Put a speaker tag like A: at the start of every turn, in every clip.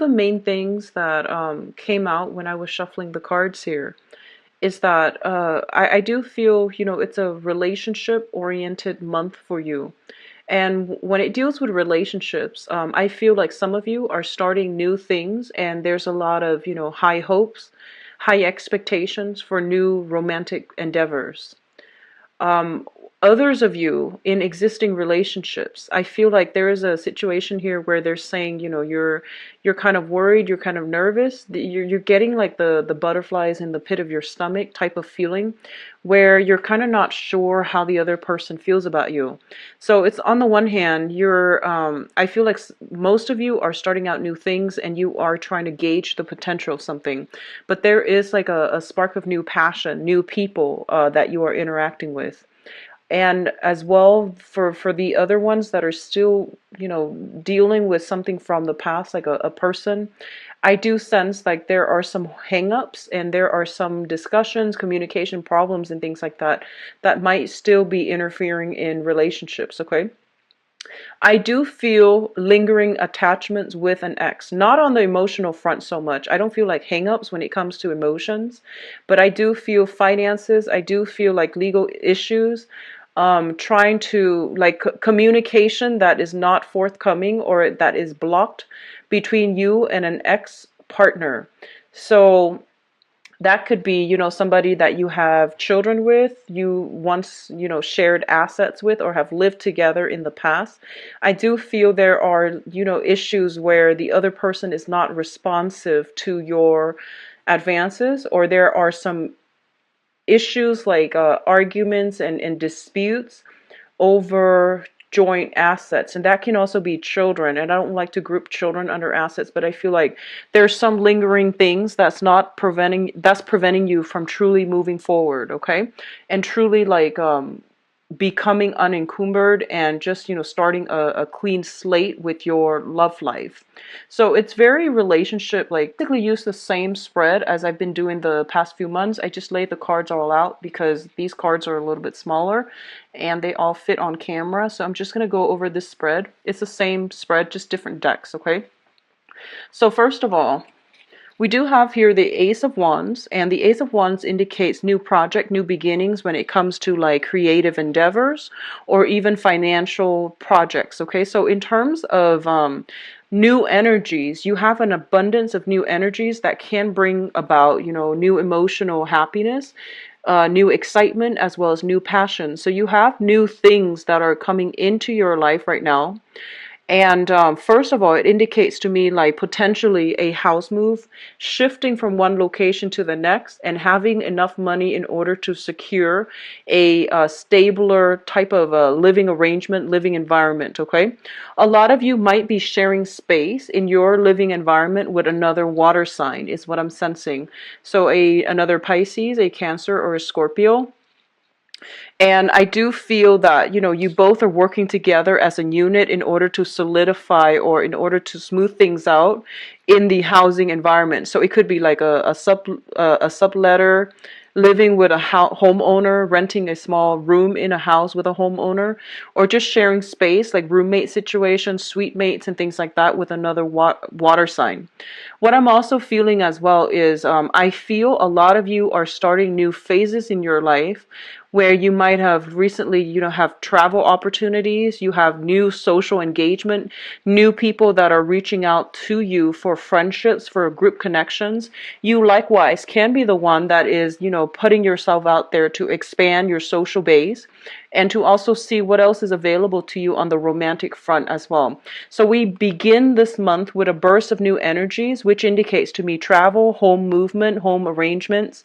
A: the main things that came out when I was shuffling the cards here is that I do feel, it's a relationship-oriented month for you. And when it deals with relationships, I feel like some of you are starting new things, and there's a lot of, high hopes, high expectations for new romantic endeavors. um, Others of you in existing relationships, I feel like there is a situation here where they're saying, you're kind of worried, you're kind of nervous, you're getting like the butterflies in the pit of your stomach type of feeling, where you're kind of not sure how the other person feels about you. So it's, on the one hand, I feel like most of you are starting out new things and you are trying to gauge the potential of something, but there is like a spark of new passion, new people that you are interacting with. And as well, for the other ones that are still, dealing with something from the past, like a person, I do sense like there are some hangups and there are some discussions, communication problems, and things like that that might still be interfering in relationships. Okay. I do feel lingering attachments with an ex, not on the emotional front so much. I don't feel like hangups when it comes to emotions, but I do feel finances. I do feel like legal issues, trying to like communication that is not forthcoming or that is blocked between you and an ex partner. So that could be, somebody that you have children with, you once, shared assets with, or have lived together in the past. I do feel there are, issues where the other person is not responsive to your advances, or there are some issues like arguments and disputes over joint assets, and that can also be children. And I don't like to group children under assets, but I feel like there's some lingering things that's preventing you from truly moving forward. Okay. And truly like becoming unencumbered and just, starting a clean slate with your love life. So it's very relationship, like basically use the same spread as I've been doing the past few months. I just laid the cards all out because these cards are a little bit smaller and they all fit on camera. So I'm just going to go over this spread. It's the same spread, just different decks. Okay. So first of all, we do have here the Ace of Wands, and the Ace of Wands indicates new project, new beginnings when it comes to like creative endeavors or even financial projects. Okay, so in terms of new energies, you have an abundance of new energies that can bring about, new emotional happiness, new excitement, as well as new passion. So you have new things that are coming into your life right now. And first of all, it indicates to me like potentially a house move, shifting from one location to the next, and having enough money in order to secure a stabler type of living arrangement, living environment. Okay, a lot of you might be sharing space in your living environment with another water sign, is what I'm sensing. So another Pisces, a Cancer, or a Scorpio. And I do feel that, you both are working together as a unit in order to solidify or in order to smooth things out in the housing environment. So it could be like a subletter, living with a homeowner, renting a small room in a house with a homeowner, or just sharing space like roommate situations, suite mates, and things like that with another water sign. What I'm also feeling as well is I feel a lot of you are starting new phases in your life where you might have recently, have travel opportunities, you have new social engagement, new people that are reaching out to you for friendships, for group connections. You likewise can be the one that is, putting yourself out there to expand your social base and to also see what else is available to you on the romantic front as well. So we begin this month with a burst of new energies, which indicates to me travel, home movement, home arrangements,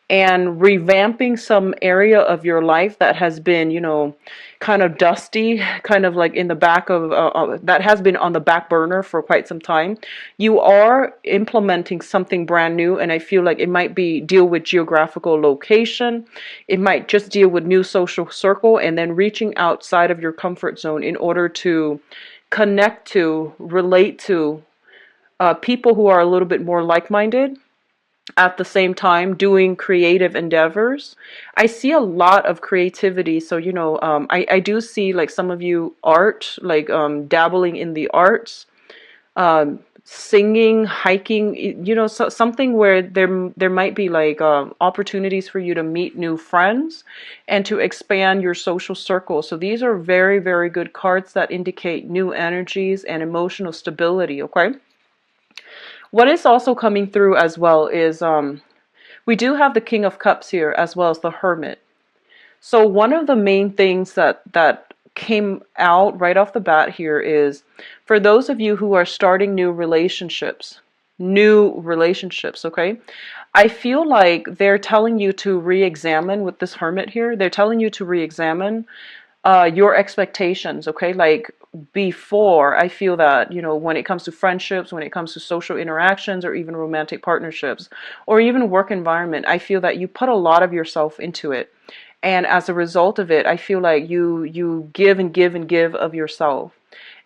A: and revamping some area of your life that has been, kind of dusty, kind of like in the back of, that has been on the back burner for quite some time. You are implementing something brand new, and I feel like it might be deal with geographical location. It might just deal with new social circle and then reaching outside of your comfort zone in order to connect to, relate to people who are a little bit more like-minded, at the same time doing creative endeavors. I see a lot of creativity. So, I do see like some of you art, like dabbling in the arts, singing, hiking, something where there might be like opportunities for you to meet new friends and to expand your social circle. So these are very, very good cards that indicate new energies and emotional stability, okay? What is also coming through as well is we do have the King of Cups here as well as the Hermit. So one of the main things that came out right off the bat here is for those of you who are starting new relationships, okay? I feel like they're telling you to re-examine with this Hermit here. They're telling you to re-examine your expectations, okay? Like before, I feel that, when it comes to friendships, when it comes to social interactions, or even romantic partnerships, or even work environment, I feel that you put a lot of yourself into it. And as a result of it, I feel like you give and give and give of yourself.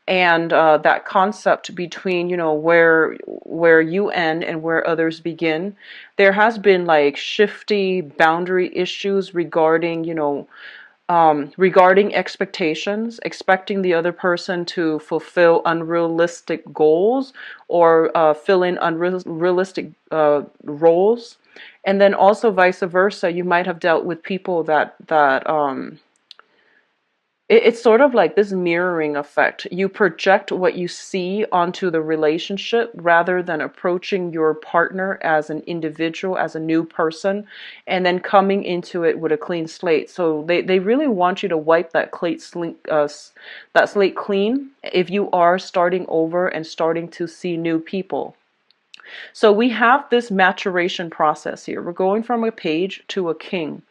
A: And that concept between, where you end and where others begin, there has been like shifty boundary issues regarding, regarding expectations, expecting the other person to fulfill unrealistic goals or fill in unrealistic roles. And then also vice versa, you might have dealt with people it's sort of like this mirroring effect. You project what you see onto the relationship rather than approaching your partner as an individual, as a new person, and then coming into it with a clean slate. So they really want you to wipe that slate clean if you are starting over and starting to see new people. So we have this maturation process here. We're going from a page to a king.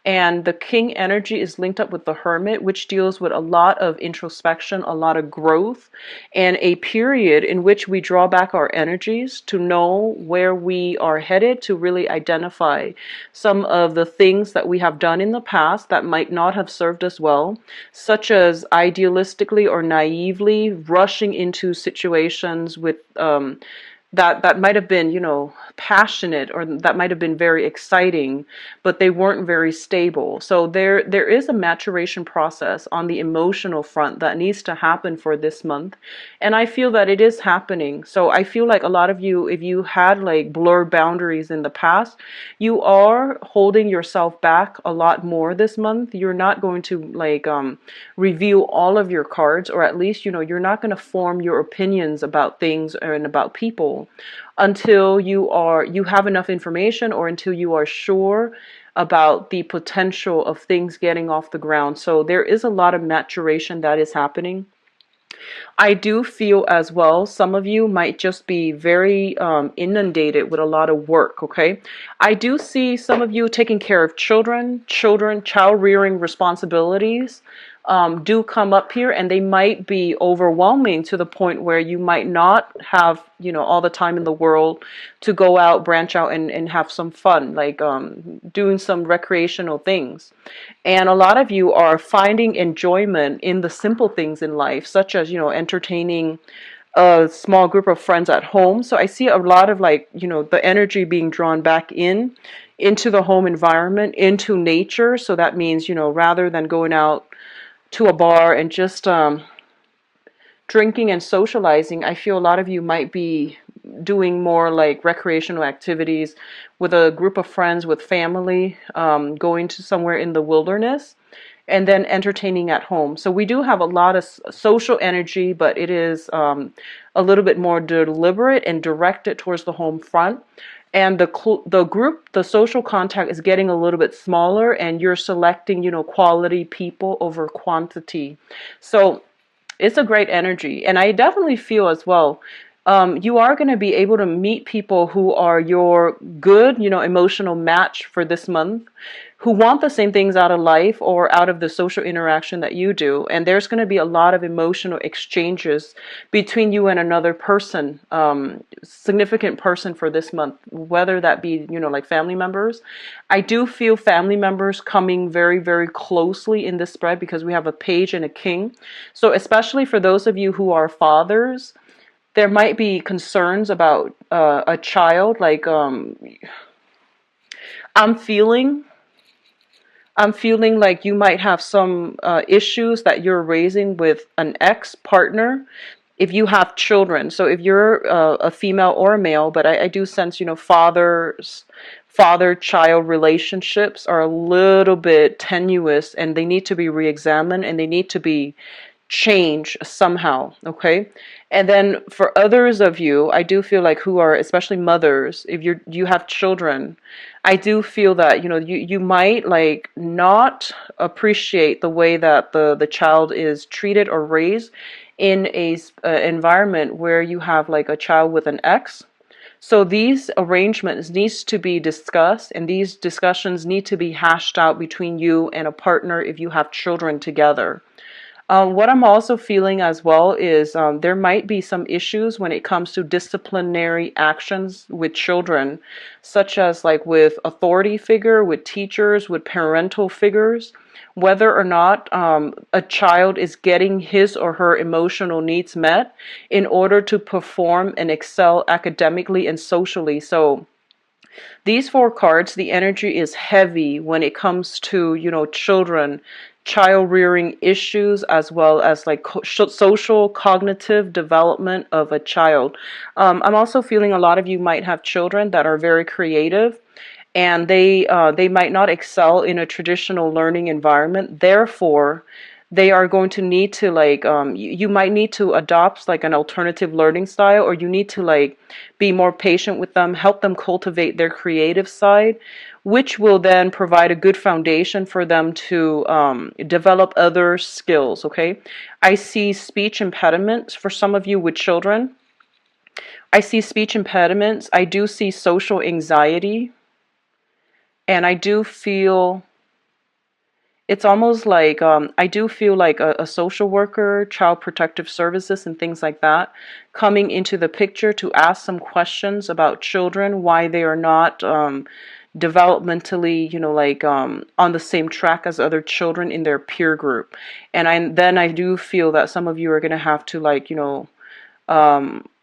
A: And the king energy is linked up with the hermit, which deals with a lot of introspection, a lot of growth, and a period in which we draw back our energies to know where we are headed, to really identify some of the things that we have done in the past that might not have served us well, such as idealistically or naively rushing into situations with that might have been, passionate, or that might have been very exciting, but they weren't very stable. So there is a maturation process on the emotional front that needs to happen for this month. And I feel that it is happening. So I feel like a lot of you, if you had like blurred boundaries in the past, you are holding yourself back a lot more this month. You're not going to like review all of your cards, or at least, you're not going to form your opinions about things and about people until you have enough information, or until you are sure about the potential of things getting off the ground. So there is a lot of maturation that is happening. I do feel as well, some of you might just be very inundated with a lot of work, okay? I do see some of you taking care of child rearing responsibilities do come up here, and they might be overwhelming to the point where you might not have, all the time in the world to go out, branch out, and have some fun, like doing some recreational things. And a lot of you are finding enjoyment in the simple things in life, such as, entertaining a small group of friends at home. So I see a lot of like, the energy being drawn back into the home environment, into nature. So that means, rather than going out to a bar and just drinking and socializing, I feel a lot of you might be doing more like recreational activities with a group of friends, with family, going to somewhere in the wilderness, and then entertaining at home. So we do have a lot of social energy, but it is a little bit more deliberate and directed towards the home front. And the social contact is getting a little bit smaller, and you're selecting, quality people over quantity. So it's a great energy. And I definitely feel as well, you are going to be able to meet people who are your good, emotional match for this month, who want the same things out of life or out of the social interaction that you do. And there's going to be a lot of emotional exchanges between you and another person, significant person for this month, whether that be, like family members. I do feel family members coming very, very closely in this spread, because we have a page and a king. So especially for those of you who are fathers, there might be concerns about a child. Like I'm feeling like you might have some issues that you're raising with an ex-partner, if you have children. So if you're a female or a male, but I do sense, father-child relationships are a little bit tenuous, and they need to be re-examined, and they need to be changed somehow, okay? And then for others of you, I do feel like, who are especially mothers, if you have children, I do feel that, you might like not appreciate the way that the child is treated or raised in a environment where you have like a child with an ex. So these arrangements needs to be discussed, and these discussions need to be hashed out between you and a partner if you have children together. What I'm also feeling as well is there might be some issues when it comes to disciplinary actions with children, such as like with authority figure, with teachers, with parental figures, whether or not a child is getting his or her emotional needs met in order to perform and excel academically and socially. So these four cards, the energy is heavy when it comes to, children, child rearing issues, as well as like social cognitive development of a child. I'm also feeling a lot of you might have children that are very creative, and they might not excel in a traditional learning environment. Therefore, they are going to need to like you might need to adopt like an alternative learning style, or you need to like be more patient with them, help them cultivate their creative side, which will then provide a good foundation for them to develop other skills. Okay, I see speech impediments for some of you with children. I see speech impediments. I do see social anxiety, and I do feel it's almost like I do feel like a social worker, child protective services, and things like that coming into the picture to ask some questions about children, why they are not developmentally, on the same track as other children in their peer group. And I do feel that some of you are going to have to like,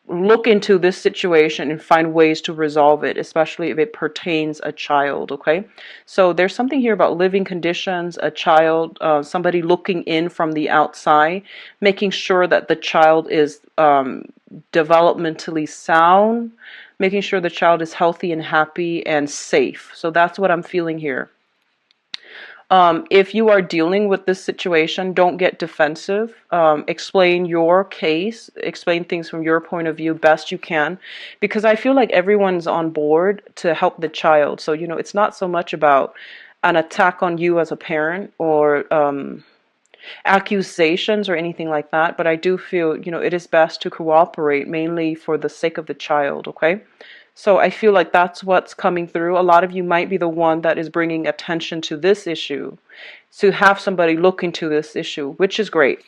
A: look into this situation and find ways to resolve it, especially if it pertains a child. Okay, so there's something here about living conditions, a child, somebody looking in from the outside, making sure that the child is developmentally sound, making sure the child is healthy and happy and safe. So that's what I'm feeling here. If you are dealing with this situation, don't get defensive. Explain your case, explain things from your point of view best you can, because I feel like everyone's on board to help the child. So, it's not so much about an attack on you as a parent, or accusations or anything like that, but I do feel, it is best to cooperate, mainly for the sake of the child, okay? So I feel like that's what's coming through. A lot of you might be the one that is bringing attention to this issue, to have somebody look into this issue, which is great.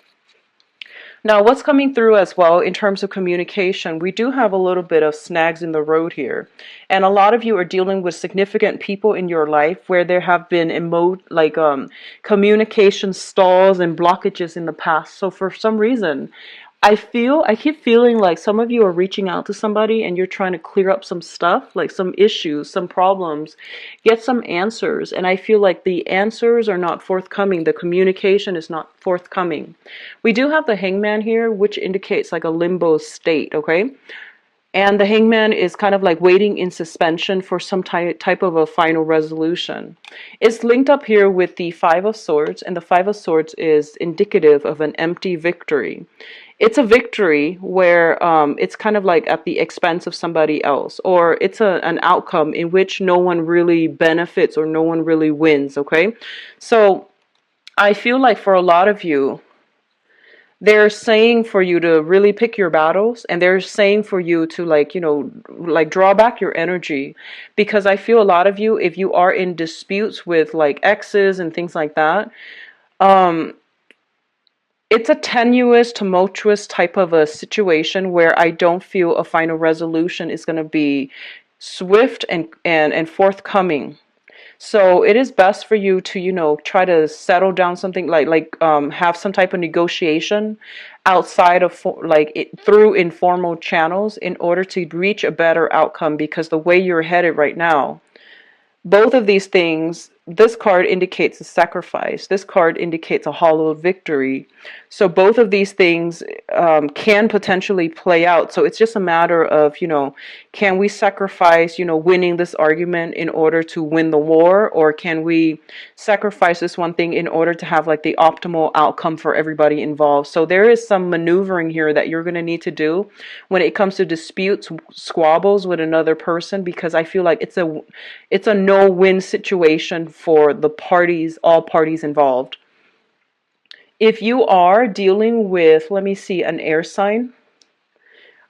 A: Now, what's coming through as well in terms of communication, we do have a little bit of snags in the road here. And a lot of you are dealing with significant people in your life where there have been communication stalls and blockages in the past. So for some reason, I keep feeling like some of you are reaching out to somebody and you're trying to clear up some stuff, like some issues, some problems, get some answers. And I feel like the answers are not forthcoming. The communication is not forthcoming. We do have the Hangman here, which indicates like a limbo state, okay? And the Hangman is kind of like waiting in suspension for some type of a final resolution. It's linked up here with the Five of Swords, and the Five of Swords is indicative of an empty victory. It's a victory where it's kind of like at the expense of somebody else, or it's an outcome in which no one really benefits or no one really wins, okay? So I feel like for a lot of you, they're saying for you to really pick your battles, and they're saying for you to like draw back your energy, because I feel a lot of you, if you are in disputes with like exes and things like that, it's a tenuous, tumultuous type of a situation where I don't feel a final resolution is going to be swift and forthcoming. So it is best for you to, try to settle down something have some type of negotiation outside of through informal channels in order to reach a better outcome, because the way you're headed right now, both of these things, this card indicates a sacrifice. This card indicates a hollow victory. So both of these things can potentially play out. So it's just a matter of, can we sacrifice, winning this argument in order to win the war, or can we sacrifice this one thing in order to have like the optimal outcome for everybody involved? So there is some maneuvering here that you're going to need to do when it comes to disputes, squabbles with another person, because I feel like it's a no-win situation for the parties, all parties involved. If you are dealing with, let me see, an air sign,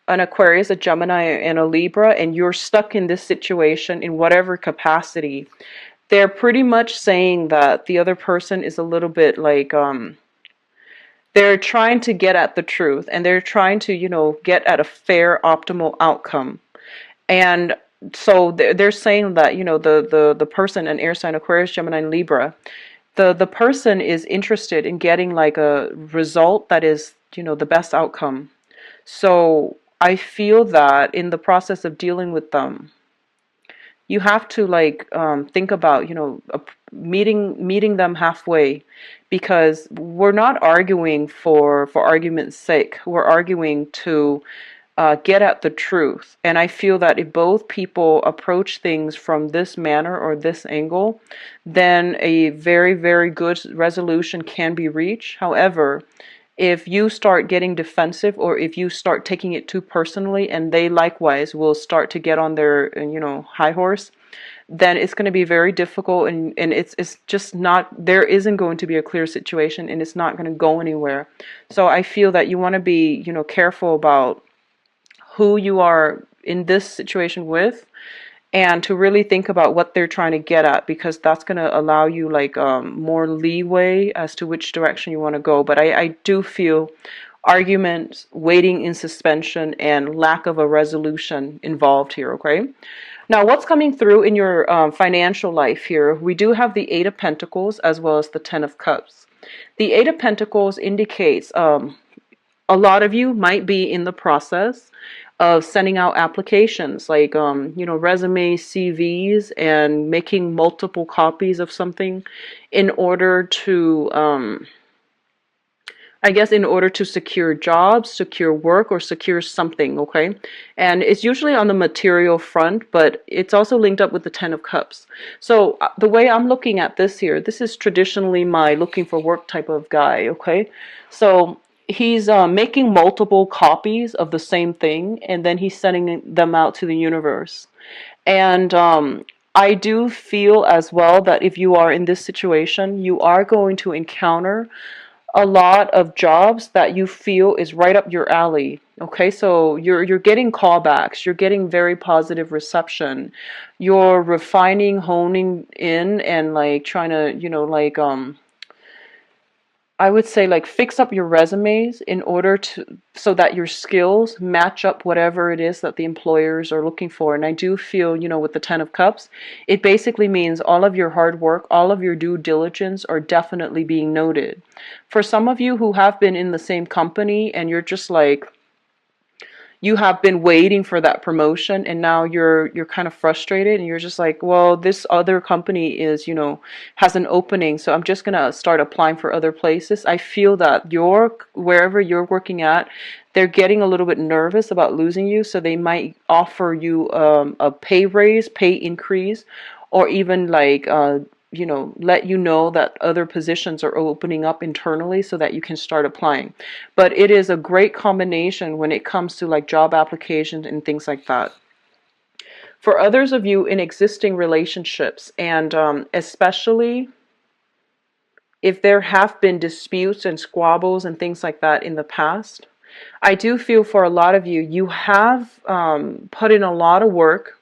A: an Aquarius, a Gemini, and a Libra, and you're stuck in this situation in whatever capacity, they're pretty much saying that the other person is a little bit like, they're trying to get at the truth, and they're trying to, get at a fair, optimal outcome. And so they're saying that, the person, an air sign, Aquarius, Gemini, and Libra, the person is interested in getting like a result that is, the best outcome. So I feel that in the process of dealing with them, you have to like think about, meeting them halfway, because we're not arguing for argument's sake. We're arguing to get at the truth. And I feel that if both people approach things from this manner or this angle, then a very, very good resolution can be reached. However, if you start getting defensive, or if you start taking it too personally, and they likewise will start to get on their, high horse, then it's going to be very difficult, and it's just not, there isn't going to be a clear situation, and it's not going to go anywhere. So I feel that you want to be, careful about who you are in this situation with, and to really think about what they're trying to get at, because that's going to allow you like more leeway as to which direction you want to go. But I do feel arguments, waiting in suspension, and lack of a resolution involved here. Okay, now what's coming through in your financial life here? We do have the Eight of Pentacles as well as the Ten of Cups. The Eight of Pentacles indicates a lot of you might be in the process of sending out applications like, resumes, CVs, and making multiple copies of something in order to, I guess, in order to secure jobs, secure work, or secure something, okay? And it's usually on the material front, but it's also linked up with the Ten of Cups. So the way I'm looking at this here, this is traditionally my looking for work type of guy, okay? So he's making multiple copies of the same thing, and then he's sending them out to the universe. And I do feel as well that if you are in this situation, you are going to encounter a lot of jobs that you feel is right up your alley. Okay, so you're getting callbacks, you're getting very positive reception, you're refining, honing in, and like trying to, I would say like fix up your resumes in order to, so that your skills match up whatever it is that the employers are looking for. And I do feel, with the Ten of Cups, it basically means all of your hard work, all of your due diligence are definitely being noted. For some of you who have been in the same company and you're just like, you have been waiting for that promotion, and now you're kind of frustrated, and you're just like, well, this other company is, has an opening, so I'm just gonna start applying for other places. I feel that wherever you're working at, they're getting a little bit nervous about losing you, so they might offer you a pay raise, pay increase, or even like let you know that other positions are opening up internally so that you can start applying. But it is a great combination when it comes to like job applications and things like that. For others of you in existing relationships, and especially if there have been disputes and squabbles and things like that in the past, I do feel for a lot of you, you have put in a lot of work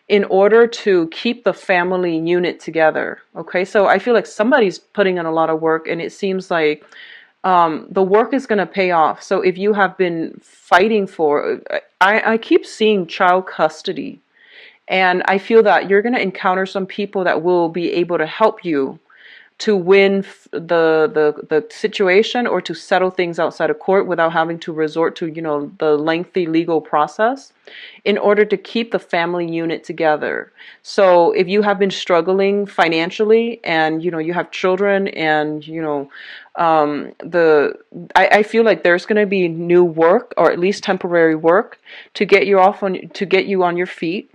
A: in order to keep the family unit together. Okay, so I feel like somebody's putting in a lot of work, and it seems like the work is going to pay off. So if you have been fighting for, I keep seeing child custody, and I feel that you're going to encounter some people that will be able to help you to win the situation, or to settle things outside of court without having to resort to, the lengthy legal process, in order to keep the family unit together. So if you have been struggling financially, and you have children, and I feel like there's going to be new work, or at least temporary work, to get you on your feet.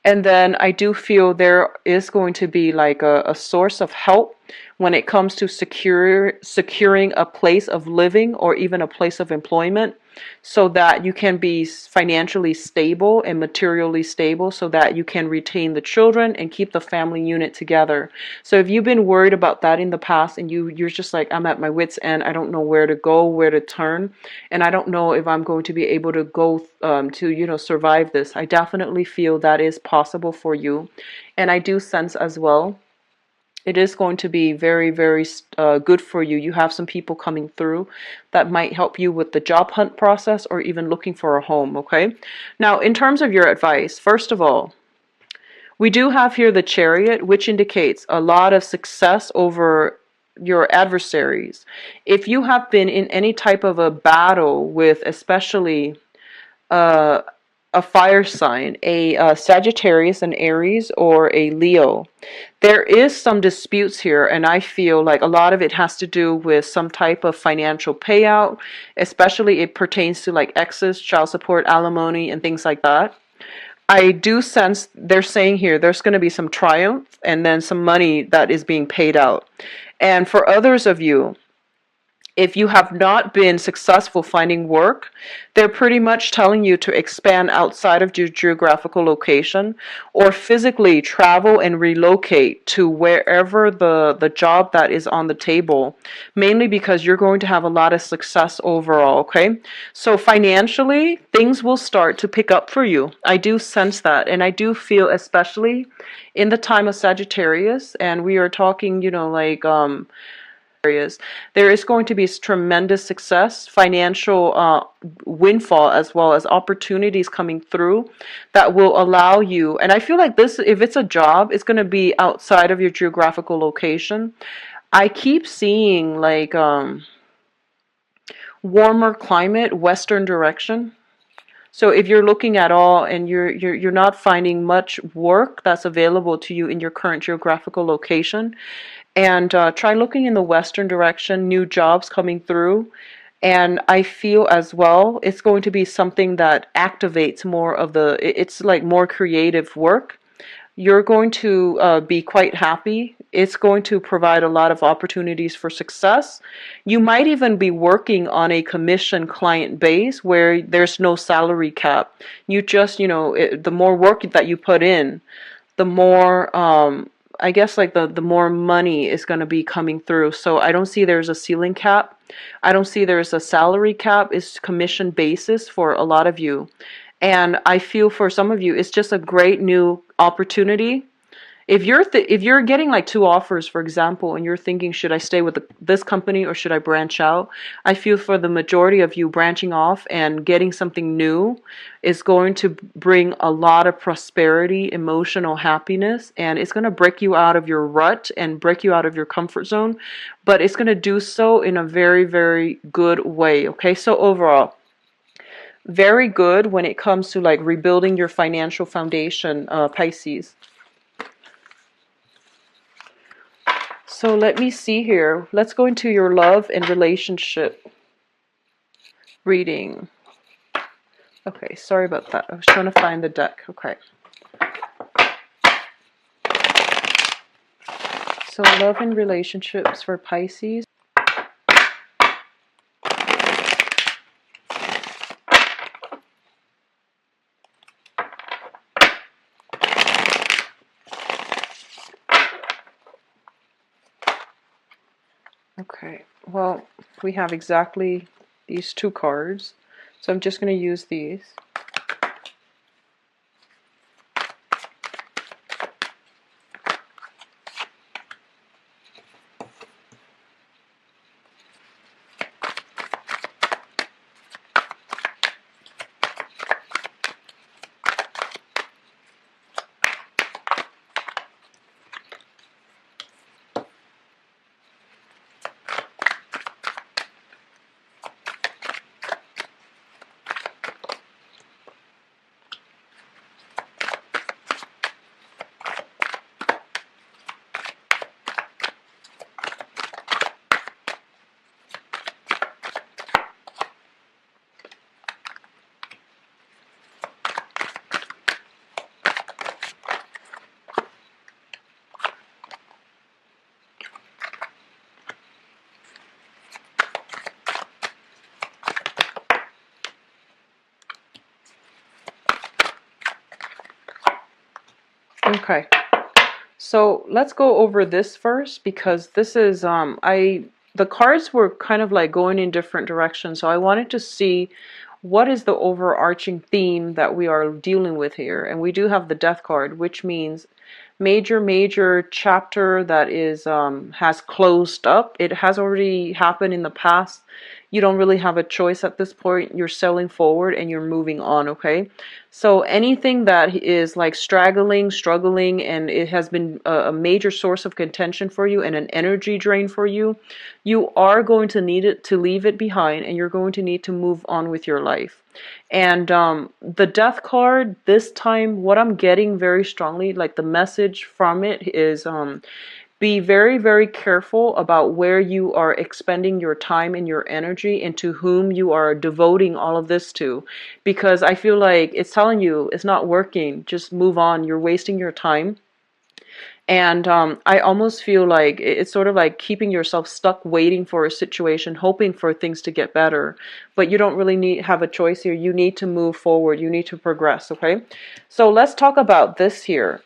A: And then I do feel there is going to be like a source of help when it comes to securing a place of living, or even a place of employment, so that you can be financially stable and materially stable, so that you can retain the children and keep the family unit together. So if you've been worried about that in the past, and you're just like, I'm at my wit's end, I don't know where to go, where to turn, and I don't know if I'm going to be able to go to survive this, I definitely feel that is possible for you. And I do sense as well, it is going to be very, very good for you. You have some people coming through that might help you with the job hunt process, or even looking for a home, okay? Now, in terms of your advice, first of all, we do have here the Chariot, which indicates a lot of success over your adversaries. If you have been in any type of a battle with, especially uh, a fire sign, a Sagittarius, an Aries, or a Leo, there is some disputes here, and I feel like a lot of it has to do with some type of financial payout, especially it pertains to like exes, child support, alimony, and things like that. I do sense they're saying here there's going to be some triumph, and then some money that is being paid out. And for others of you, if you have not been successful finding work, they're pretty much telling you to expand outside of your geographical location, or physically travel and relocate to wherever the job that is on the table, mainly because you're going to have a lot of success overall, okay? So financially, things will start to pick up for you. I do sense that, and I do feel, especially in the time of Sagittarius, and we are talking, like areas, there is going to be tremendous success, financial windfall, as well as opportunities coming through that will allow you. And I feel like this, if it's a job, it's going to be outside of your geographical location. I keep seeing like warmer climate, western direction. So if you're looking at all, and you're not finding much work that's available to you in your current geographical location, and try looking in the western direction, new jobs coming through. And I feel as well it's going to be something that activates more of it's like more creative work. You're going to be quite happy. It's going to provide a lot of opportunities for success. You might even be working on a commission client base where there's no salary cap. You just, the more work that you put in, the more, I guess, like the more money is going to be coming through. So I don't see there's a ceiling cap. I don't see there's a salary cap. It's commission basis for a lot of you. And I feel for some of you, it's just a great new opportunity. If you're getting like two offers, for example, and you're thinking, should I stay with this company, or should I branch out? I feel for the majority of you, branching off and getting something new is going to bring a lot of prosperity, emotional happiness, and it's going to break you out of your rut and break you out of your comfort zone, but it's going to do so in a very, very good way. Okay, so overall, very good when it comes to like rebuilding your financial foundation, Pisces. So let me see here. Let's go into your love and relationship reading. Okay, sorry about that. I was trying to find the deck. Okay. So love and relationships for Pisces. Okay, well, we have exactly these two cards, so I'm just going to use these. Okay. So let's go over this first, because this is the cards were kind of like going in different directions. So I wanted to see what is the overarching theme that we are dealing with here. And we do have the Death card, which means major chapter that is has closed up. It has already happened in the past. You don't really have a choice at this point. You're sailing forward and you're moving on, okay? So anything that is like straggling, struggling, and it has been a major source of contention for you and an energy drain for you, you are going to need it to leave it behind, and you're going to need to move on with your life. And the Death card, this time, what I'm getting very strongly, like the message from it is be very careful about where you are expending your time and your energy, and to whom you are devoting all of this to. Because I feel like it's telling you it's not working. Just move on. You're wasting your time. And I almost feel like it's sort of like keeping yourself stuck waiting for a situation, hoping for things to get better. But you don't really have a choice here. You need to move forward. You need to progress, okay? So let's talk about this here.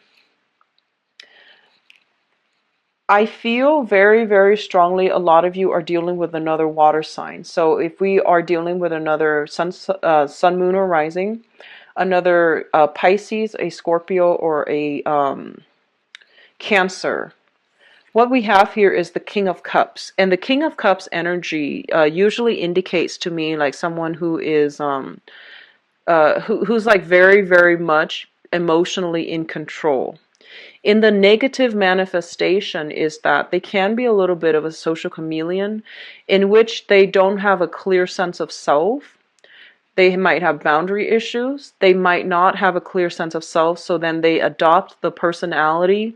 A: I feel very strongly a lot of you are dealing with another water sign. So if we are dealing with another sun, moon, or rising, another Pisces, a Scorpio, or a Cancer, what we have here is the King of Cups. And the King of Cups energy usually indicates to me like someone who is who's like very much emotionally in control. In the negative manifestation is that they can be a little bit of a social chameleon, in which they don't have a clear sense of self. They might have boundary issues. They might not have a clear sense of self, so then they adopt the personality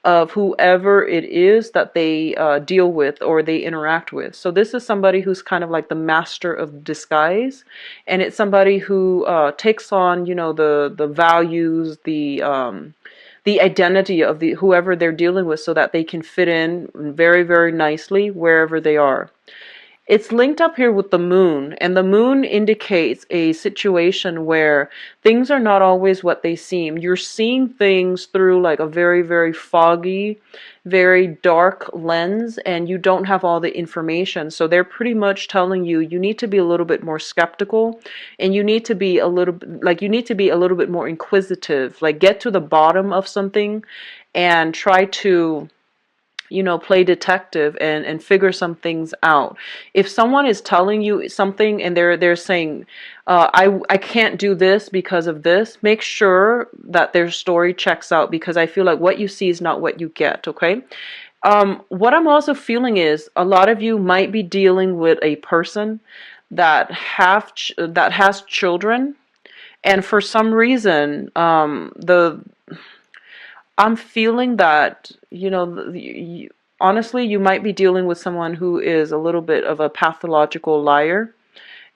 A: of whoever it is that they deal with or they interact with. So this is somebody who's kind of like the master of disguise, and it's somebody who takes on, you know, the values, the identity of the whoever they're dealing with, so that they can fit in very nicely wherever they are. It's linked up here with the moon, and the moon indicates a situation where things are not always what they seem. You're seeing things through like a very foggy, very dark lens, and you don't have all the information. So they're pretty much telling you you need to be a little bit more skeptical, and you need to be a little bit more inquisitive, like get to the bottom of something and try to, you know, play detective and figure some things out. If someone is telling you something and they're saying, I can't do this because of this, make sure that their story checks out, because I feel like what you see is not what you get, okay? What I'm also feeling is a lot of you might be dealing with a person that that has children, and for some reason, I'm feeling that, you know, honestly, you might be dealing with someone who is a little bit of a pathological liar.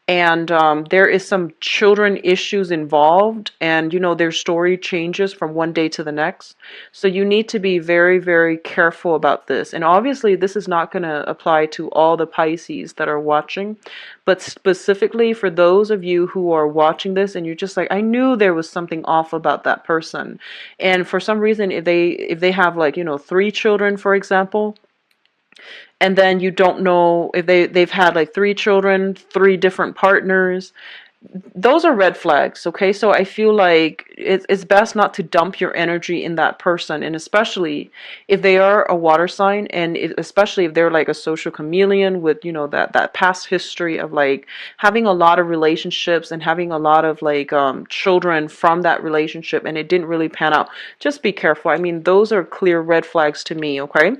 A: And there is some children issues involved, and you know their story changes from one day to the next. So you need to be very careful about this. And obviously this is not going to apply to all the Pisces that are watching, but specifically for those of you who are watching this and you're just like, I knew there was something off about that person. And for some reason, if they have, like, you know, 3 children, for example, and then you don't know if they've had like 3 children, 3 different partners, those are red flags, okay? So I feel like it's best not to dump your energy in that person, and especially if they are a water sign, and especially if they're like a social chameleon with, you know, that past history of like having a lot of relationships and having a lot of like children from that relationship, and it didn't really pan out. Just be careful. I mean, those are clear red flags to me, okay?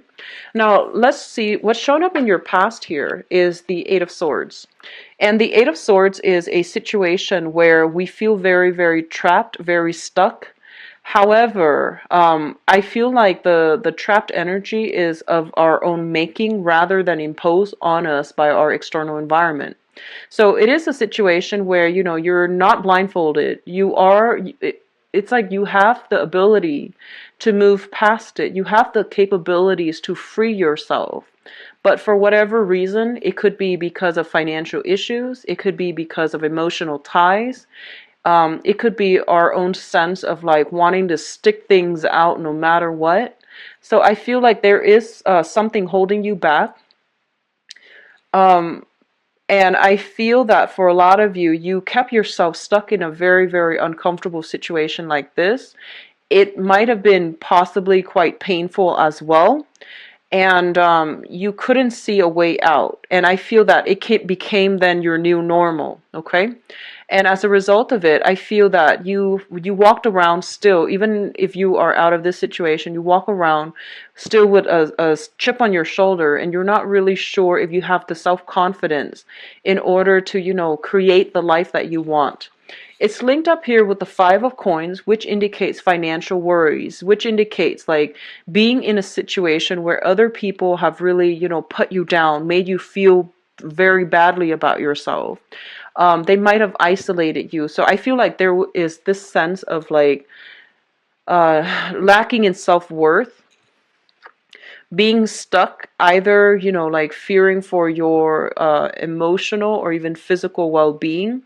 A: Now, let's see. What's shown up in your past here is the Eight of Swords. And the Eight of Swords is a situation where we feel very trapped, very stuck. However, I feel like the trapped energy is of our own making rather than imposed on us by our external environment. So it is a situation where, you know, you're not blindfolded. It's like you have the ability to move past it. You have the capabilities to free yourself. But for whatever reason, it could be because of financial issues, it could be because of emotional ties, It could be our own sense of like wanting to stick things out no matter what. So I feel like there is something holding you back. Um, and I feel that for a lot of you, you kept yourself stuck in a very, very uncomfortable situation like this. It might have been possibly quite painful as well, and you couldn't see a way out. And I feel that it became then your new normal, okay? And as a result of it, I feel that you walked around still, even if you are out of this situation, you walk around still with a chip on your shoulder, and you're not really sure if you have the self-confidence in order to, create the life that you want. It's linked up here with the Five of Coins, which indicates financial worries, which indicates like being in a situation where other people have really, put you down, made you feel very badly about yourself. They might have isolated you. So I feel like there is this sense of like lacking in self-worth, being stuck, either, like fearing for your emotional or even physical well-being,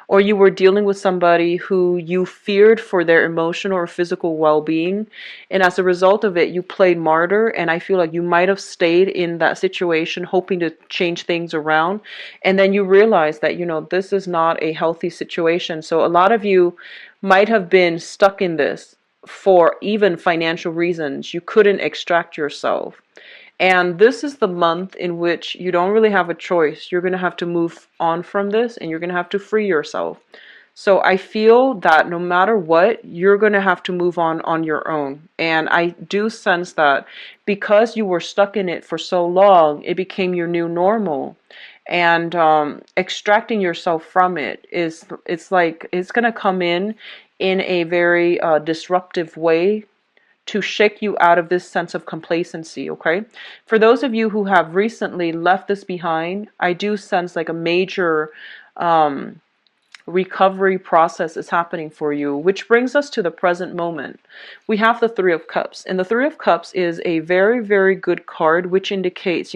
A: or you were dealing with somebody who you feared for their emotional or physical well-being, and as a result of it, you played martyr. And I feel like you might have stayed in that situation hoping to change things around, and then you realize that, this is not a healthy situation. So a lot of you might have been stuck in this for even financial reasons. You couldn't extract yourself. And this is the month in which you don't really have a choice. You're going to have to move on from this, and you're going to have to free yourself. So I feel that no matter what, you're going to have to move on your own. And I do sense that because you were stuck in it for so long, it became your new normal. And extracting yourself from it's like it's going to come in a very disruptive way to shake you out of this sense of complacency, okay? For those of you who have recently left this behind, I do sense like a major recovery process is happening for you, which brings us to the present moment. We have the Three of Cups, and the Three of Cups is a very, very good card, which indicates,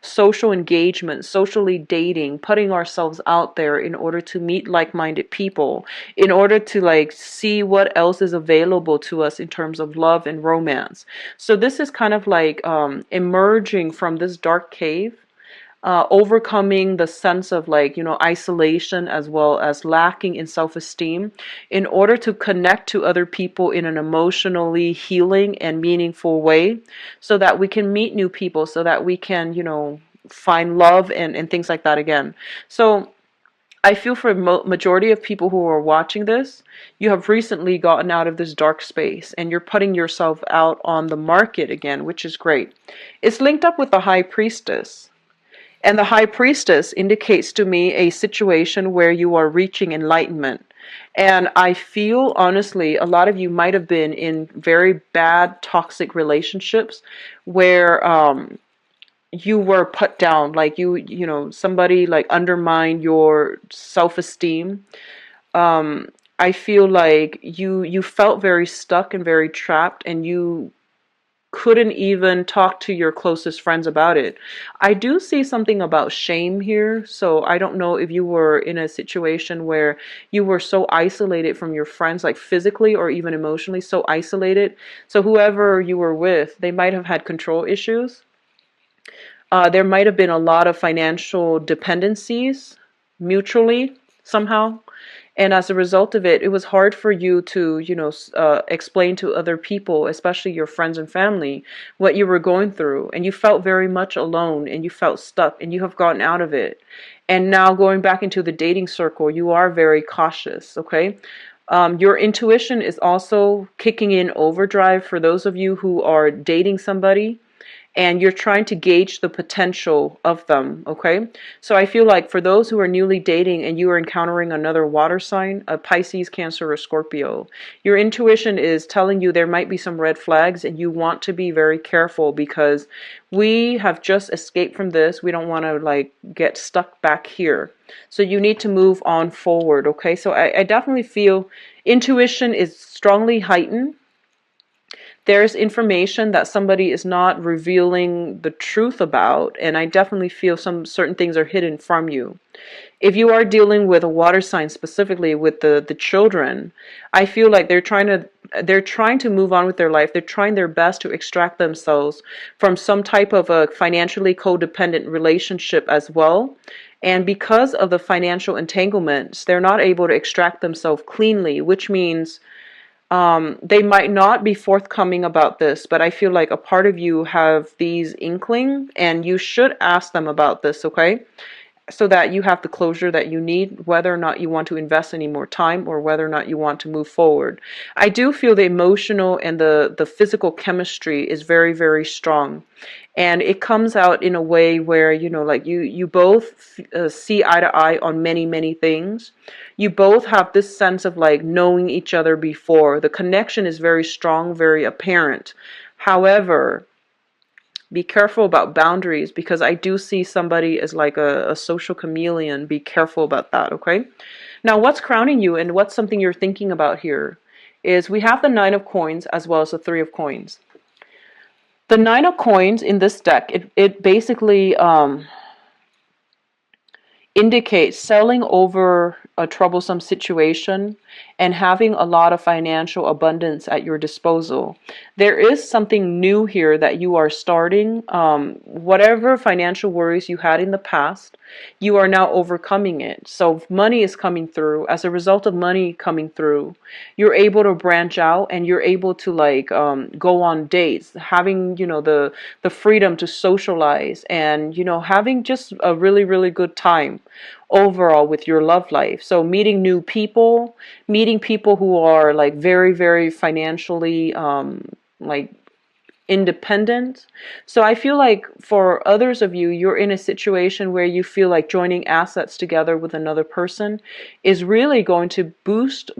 A: social engagement, socially dating, putting ourselves out there in order to meet like-minded people, in order to like see what else is available to us in terms of love and romance. So this is kind of like emerging from this dark cave, overcoming the sense of like, isolation as well as lacking in self-esteem in order to connect to other people in an emotionally healing and meaningful way, so that we can meet new people, so that we can, find love and things like that again. So I feel for majority of people who are watching this, you have recently gotten out of this dark space and you're putting yourself out on the market again, which is great. It's linked up with the High Priestess. And the High Priestess indicates to me a situation where you are reaching enlightenment. And I feel, honestly, a lot of you might have been in very bad, toxic relationships where you were put down, like somebody like undermined your self-esteem. I feel like you felt very stuck and very trapped, and you couldn't even talk to your closest friends about it. I do see something about shame here, so I don't know if you were in a situation where you were so isolated from your friends, like physically or even emotionally, so isolated. So whoever you were with, they might have had control issues. There might have been a lot of financial dependencies mutually somehow. And as a result of it, it was hard for you to, explain to other people, especially your friends and family, what you were going through. And you felt very much alone, and you felt stuck, and you have gotten out of it. And now going back into the dating circle, you are very cautious, okay? Your intuition is also kicking in overdrive for those of you who are dating somebody, and you're trying to gauge the potential of them, okay? So I feel like for those who are newly dating and you are encountering another water sign, a Pisces, Cancer, or Scorpio, your intuition is telling you there might be some red flags, and you want to be very careful because we have just escaped from this. We don't want to like get stuck back here. So you need to move on forward, okay? So I definitely feel intuition is strongly heightened. There's information that somebody is not revealing the truth about, and I definitely feel some certain things are hidden from you. If you are dealing with a water sign, specifically with the children, I feel like they're trying to move on with their life. They're trying their best to extract themselves from some type of a financially codependent relationship as well. And because of the financial entanglements, they're not able to extract themselves cleanly, which means they might not be forthcoming about this, but I feel like a part of you have these inkling, and you should ask them about this, okay? So that you have the closure that you need, whether or not you want to invest any more time or whether or not you want to move forward. I do feel the emotional and the physical chemistry is very, very strong. And it comes out in a way where, like you both see eye to eye on many, many things. You both have this sense of like knowing each other before. The connection is very strong, very apparent. However, be careful about boundaries, because I do see somebody as like a social chameleon. Be careful about that, okay? Now, what's crowning you and what's something you're thinking about here is we have the Nine of Coins as well as the Three of Coins. The Nine of Coins in this deck, it basically indicates selling over a troublesome situation and having a lot of financial abundance at your disposal. There is something new here that you are starting. Whatever financial worries you had in the past, you are now overcoming it. So money is coming through. As a result of money coming through, you're able to branch out and you're able to like go on dates, having the freedom to socialize, and having just a really, really good time overall with your love life. So meeting new people, meeting people who are like very, very financially like independent. So I feel like for others of you, you're in a situation where you feel like joining assets together with another person is really going to boost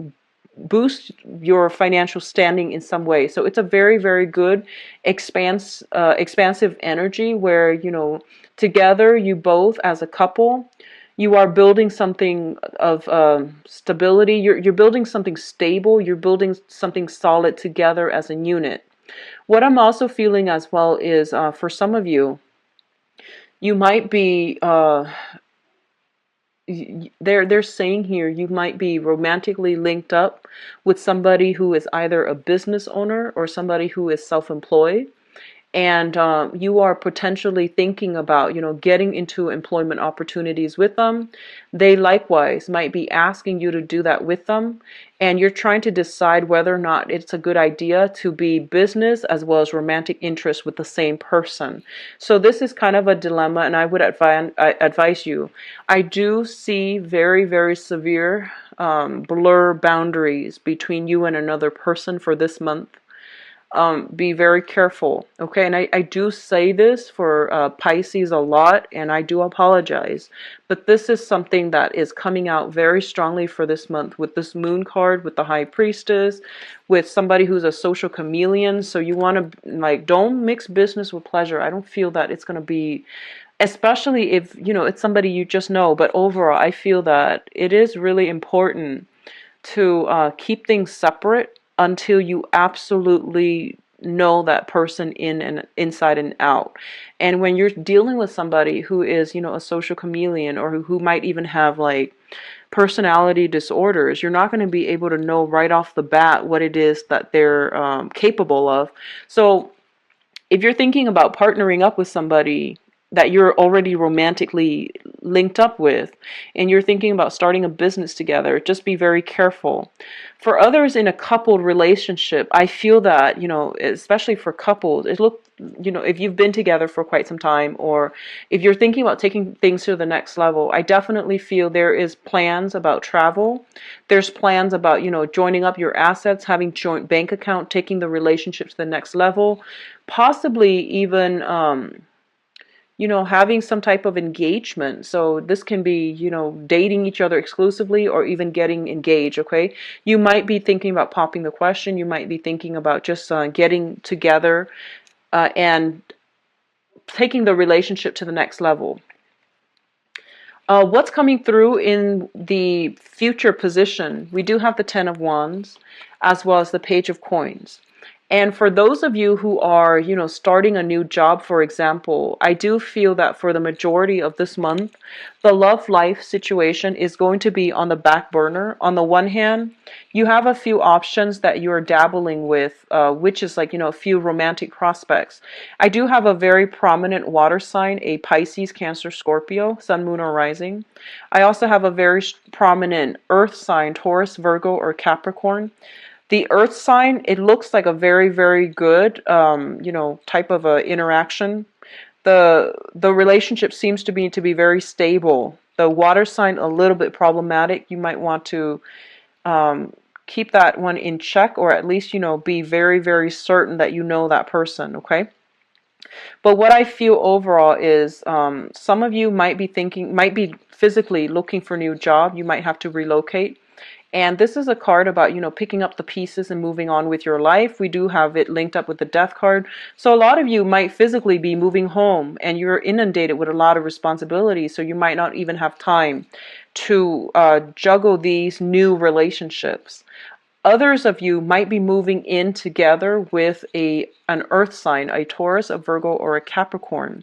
A: your financial standing in some way. So it's a very, very good expansive energy where together, you both as a couple, you are building something of stability. You're building something stable. You're building something solid together as a unit. What I'm also feeling as well is for some of you, you might be they're saying here you might be romantically linked up with somebody who is either a business owner or somebody who is self-employed, and you are potentially thinking about getting into employment opportunities with them. They likewise might be asking you to do that with them, and you're trying to decide whether or not it's a good idea to be business as well as romantic interest with the same person. So this is kind of a dilemma, and I would advise you. I do see very, very severe blur boundaries between you and another person for this month. Be very careful, okay? And I do say this for Pisces a lot, and I do apologize, but this is something that is coming out very strongly for this month with this moon card, with the High Priestess, with somebody who's a social chameleon. So you want to, like, don't mix business with pleasure. I don't feel that it's going to be, especially if, it's somebody you just know, but overall, I feel that it is really important to keep things separate until you absolutely know that person inside and out. And when you're dealing with somebody who is, a social chameleon, or who might even have like personality disorders, you're not going to be able to know right off the bat what it is that they're capable of. So if you're thinking about partnering up with somebody that you're already romantically linked up with, and you're thinking about starting a business together, just be very careful. For others in a coupled relationship, I feel that, especially for couples, if you've been together for quite some time, or if you're thinking about taking things to the next level, I definitely feel there is plans about travel. There's plans about, joining up your assets, having joint bank account, taking the relationship to the next level, possibly even, having some type of engagement. So this can be, dating each other exclusively, or even getting engaged, okay? You might be thinking about popping the question. You might be thinking about just getting together and taking the relationship to the next level. What's coming through in the future position? We do have the Ten of Wands as well as the Page of Coins. And for those of you who are, starting a new job, for example, I do feel that for the majority of this month, the love life situation is going to be on the back burner. On the one hand, you have a few options that you are dabbling with, which is like, a few romantic prospects. I do have a very prominent water sign, a Pisces, Cancer, Scorpio, Sun, Moon, or Rising. I also have a very prominent earth sign, Taurus, Virgo, or Capricorn. The earth sign, it looks like a very, very good, type of a interaction. The relationship seems to be very stable. The water sign, a little bit problematic. You might want to keep that one in check, or at least, be very, very certain that you know that person, okay? But what I feel overall is some of you might be physically looking for a new job. You might have to relocate. And this is a card about, picking up the pieces and moving on with your life. We do have it linked up with the death card. So a lot of you might physically be moving home and you're inundated with a lot of responsibilities. So you might not even have time to juggle these new relationships. Others of you might be moving in together with an earth sign, a Taurus, a Virgo, or a Capricorn.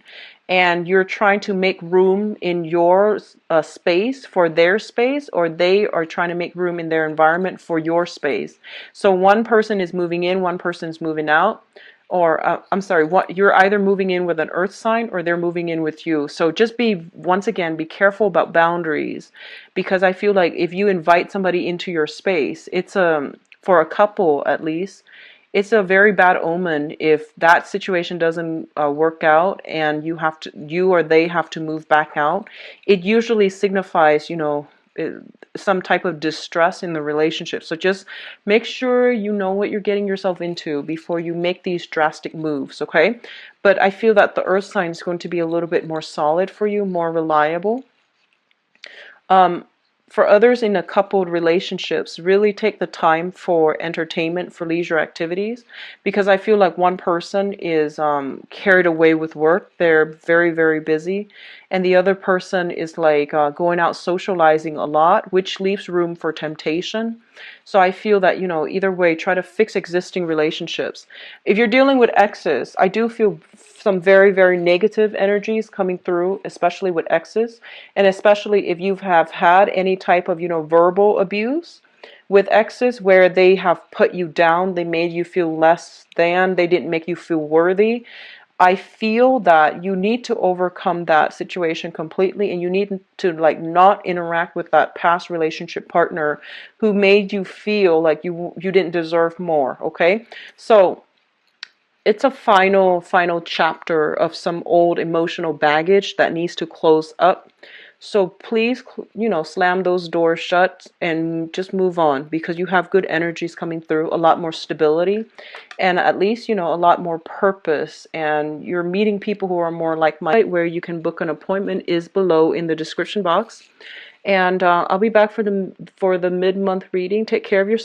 A: And you're trying to make room in your space for their space, or they are trying to make room in their environment for your space. So one person is moving in, one person is moving out. Or, I'm sorry, you're either moving in with an earth sign or they're moving in with you. So just once again, be careful about boundaries, because I feel like if you invite somebody into your space, it's for a couple at least, it's a very bad omen if that situation doesn't work out and you or they have to move back out. It usually signifies, some type of distress in the relationship. So just make sure you know what you're getting yourself into before you make these drastic moves, okay? But I feel that the earth sign is going to be a little bit more solid for you, more reliable. For others in a coupled relationships, really take the time for entertainment, for leisure activities, because I feel like one person is carried away with work. They're very, very busy. And the other person is like going out socializing a lot, which leaves room for temptation. So I feel that, either way, try to fix existing relationships. If you're dealing with exes, I do feel some very, very negative energies coming through, especially with exes, and especially if you have had any type of, verbal abuse with exes where they have put you down, they made you feel less than, they didn't make you feel worthy. I feel that you need to overcome that situation completely, and you need to like not interact with that past relationship partner who made you feel like you didn't deserve more, okay? So it's a final chapter of some old emotional baggage that needs to close up. So please, slam those doors shut and just move on, because you have good energies coming through, a lot more stability, and at least, a lot more purpose. And you're meeting people who are more like-minded. Where you can book an appointment is below in the description box. And I'll be back for the mid-month reading. Take care of yourself.